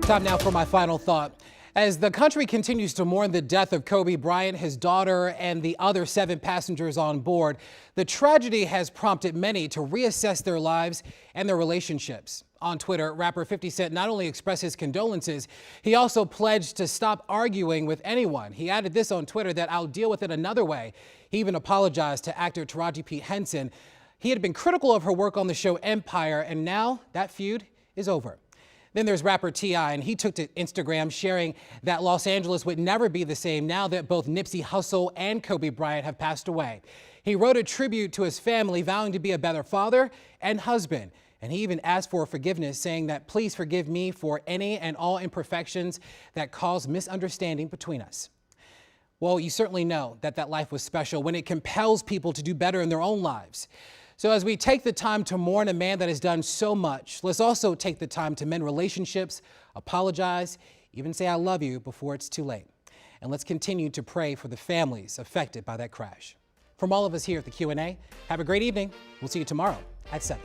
Time now for my final thought. As the country continues to mourn the death of Kobe Bryant, his daughter, and the other 7 passengers on board, the tragedy has prompted many to reassess their lives and their relationships. On Twitter, rapper 50 Cent not only expressed his condolences, he also pledged to stop arguing with anyone. He added this on Twitter, that I'll deal with it another way. He even apologized to actor Taraji P. Henson. He had been critical of her work on the show Empire, and now that feud is over. Then there's rapper T.I, and he took to Instagram sharing that Los Angeles would never be the same now that both Nipsey Hussle and Kobe Bryant have passed away. He wrote a tribute to his family, vowing to be a better father and husband. And he even asked for forgiveness, saying that please forgive me for any and all imperfections that caused misunderstanding between us. Well, you certainly know that life was special when it compels people to do better in their own lives. So as we take the time to mourn a man that has done so much, let's also take the time to mend relationships, apologize, even say I love you before it's too late. And let's continue to pray for the families affected by that crash. From all of us here at the Q&A, have a great evening. We'll see you tomorrow at 7.